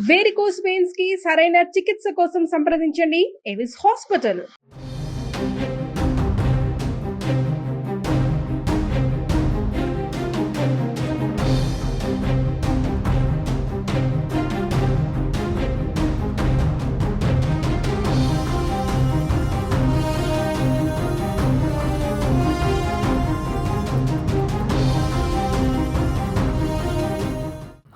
Varicose veins కి సరైన చికిత్స కోసం సంప్రదించండి ఎవిస్ హాస్పిటల్.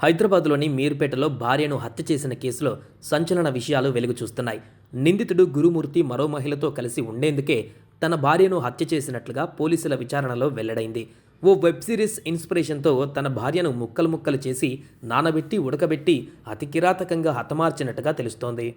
హైదరాబాద్లోని మీర్పేటలో భార్యను హత్య చేసిన కేసులో సంచలన విషయాలు వెలుగు చూస్తున్నాయి. నిందితుడు గురుమూర్తి మరో మహిళతో కలిసి ఉండేందుకే తన భార్యను హత్య చేసినట్లుగా పోలీసుల విచారణలో వెల్లడైంది. ఓ వెబ్ సిరీస్ ఇన్స్పిరేషన్తో తన భార్యను ముక్కలు ముక్కలు చేసి నానబెట్టి ఉడకబెట్టి అతి కిరాతకంగా హతమార్చినట్టుగా తెలుస్తోంది.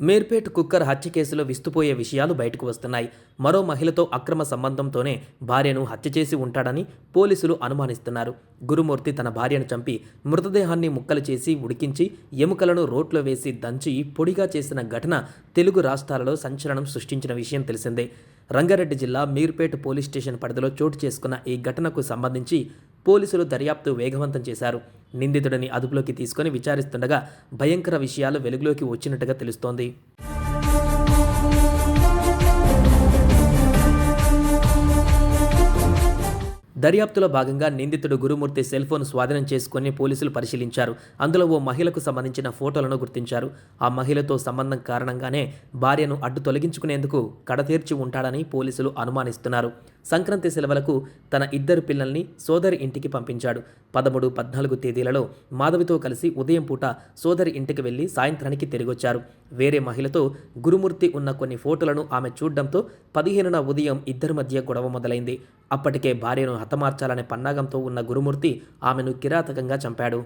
మీర్పేట్ కుక్కర్ హత్య కేసులో విస్తుపోయే విషయాలు బయటకు వస్తున్నాయి. మరో మహిళతో అక్రమ సంబంధంతోనే భార్యను హత్య చేసి ఉంటాడని పోలీసులు అనుమానిస్తున్నారు. గురుమూర్తి తన భార్యను చంపి మృతదేహాన్ని ముక్కలు చేసి ఉడికించి ఎముకలను రోట్లో వేసి దంచి పొడిగా చేసిన ఘటన తెలుగు రాష్ట్రాలలో సంచలనం సృష్టించిన విషయం తెలిసిందే. రంగారెడ్డి జిల్లా మీర్పేట్ పోలీస్ స్టేషన్ పరిధిలో చోటు చేసుకున్న ఈ ఘటనకు సంబంధించి పోలీసులు దర్యాప్తు వేగవంతం చేశారు. నిందితుడిని అదుపులోకి తీసుకొని విచారిస్తుండగా భయంకర విషయాలు వెలుగులోకి వచ్చినట్టుగా తెలుస్తోంది. దర్యాప్తులో భాగంగా నిందితుడు గురుమూర్తి సెల్ ఫోన్ స్వాధీనం చేసుకుని పోలీసులు పరిశీలించారు. అందులో ఓ మహిళకు సంబంధించిన ఫోటోలను గుర్తించారు. ఆ మహిళతో సంబంధం కారణంగానే భార్యను అడ్డు తొలగించుకునేందుకు కడతీర్చి ఉంటాడని పోలీసులు అనుమానిస్తున్నారు. సంక్రాంతి సెలవులకు తన ఇద్దరు పిల్లల్ని సోదరి ఇంటికి పంపించాడు. 13, 14 తేదీలలో మాధవితో కలిసి ఉదయం పూట సోదరి ఇంటికి వెళ్లి సాయంత్రానికి తిరిగొచ్చారు. వేరే మహిళతో గురుమూర్తి ఉన్న కొన్ని ఫోటోలను ఆమె చూడడంతో 15న ఉదయం ఇద్దరి మధ్య గొడవ మొదలైంది. అప్పటికే భార్యను హతమార్చాలనే పన్నాగంతో ఉన్న గురుమూర్తి ఆమెను కిరాతకంగా చంపాడు.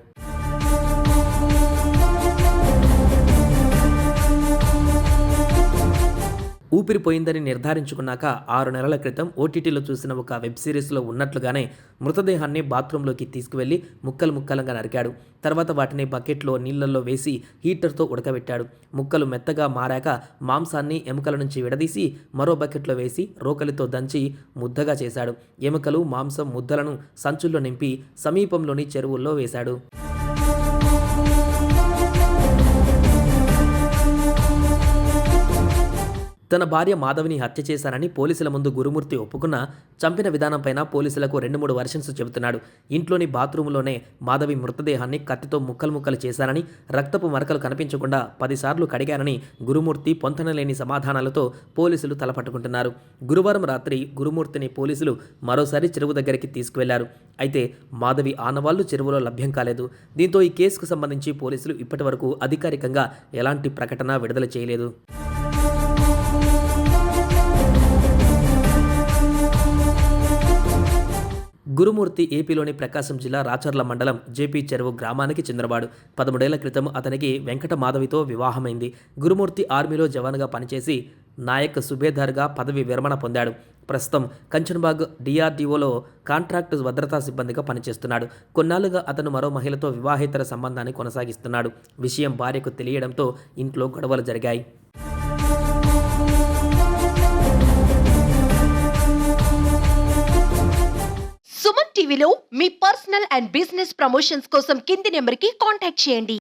ఊపిరిపోయిందని నిర్ధారించుకున్నాక 6 నెలల క్రితం ఓటీటీలో చూసిన ఒక వెబ్ సిరీస్లో ఉన్నట్లుగానే మృతదేహాన్ని బాత్రూంలోకి తీసుకువెళ్లి ముక్కలు ముక్కలుగా నరికాడు. తర్వాత వాటిని బకెట్లో నీళ్లలో వేసి హీటర్తో ఉడకబెట్టాడు. ముక్కలు మెత్తగా మారాక మాంసాన్ని ఎముకల నుంచి విడదీసి మరో బకెట్లో వేసి రోకలితో దంచి ముద్దగా చేశాడు. ఎముకలు మాంసం ముద్దలను సంచుల్లో నింపి సమీపంలోని చెరువుల్లో వేశాడు. తన భార్య మాధవిని హత్య చేశానని పోలీసుల ముందు గురుమూర్తి ఒప్పుకున్నా చంపిన విధానంపైన పోలీసులకు 2-3 వర్షన్స్ చెబుతున్నాడు. ఇంట్లోని బాత్రూంలోనే మాధవి మృతదేహాన్ని కత్తితో ముక్కలు ముక్కలు చేశానని, రక్తపు మరకలు కనిపించకుండా 10 సార్లు కడిగానని గురుమూర్తి పొంతనలేని సమాధానాలతో పోలీసులు తలపట్టుకుంటున్నారు. గురువారం రాత్రి గురుమూర్తిని పోలీసులు మరోసారి చెరువు దగ్గరికి తీసుకువెళ్లారు. అయితే మాధవి ఆనవాళ్లు చెరువులో లభ్యం కాలేదు. దీంతో ఈ కేసుకు సంబంధించి పోలీసులు ఇప్పటివరకు అధికారికంగా ఎలాంటి ప్రకటన విడుదల చేయలేదు. గురుమూర్తి ఏపీలోని ప్రకాశం జిల్లా రాచర్ల మండలం జేపీ చెరువు గ్రామానికి చెందినవాడు. 13 ఏళ్ల క్రితం అతనికి వెంకట మాధవితో వివాహమైంది. గురుమూర్తి ఆర్మీలో జవాన్గా పనిచేసి నాయక్ సుబేదార్గా పదవి విరమణ పొందాడు. ప్రస్తుతం కంచన్బాగ్ డిఆర్డీఓలో కాంట్రాక్టు భద్రతా సిబ్బందిగా పనిచేస్తున్నాడు. కొన్నాళ్లుగా అతను మరో మహిళతో వివాహేతర సంబంధాన్ని కొనసాగిస్తున్నాడు. విషయం భార్యకు తెలియడంతో ఇంట్లో గొడవలు జరిగాయి. సుమన్ టీవీలో మీ పర్సనల్ అండ్ బిజినెస్ ప్రమోషన్స్ కోసం కింది నెంబర్కి కాంటాక్ట్ చేయండి.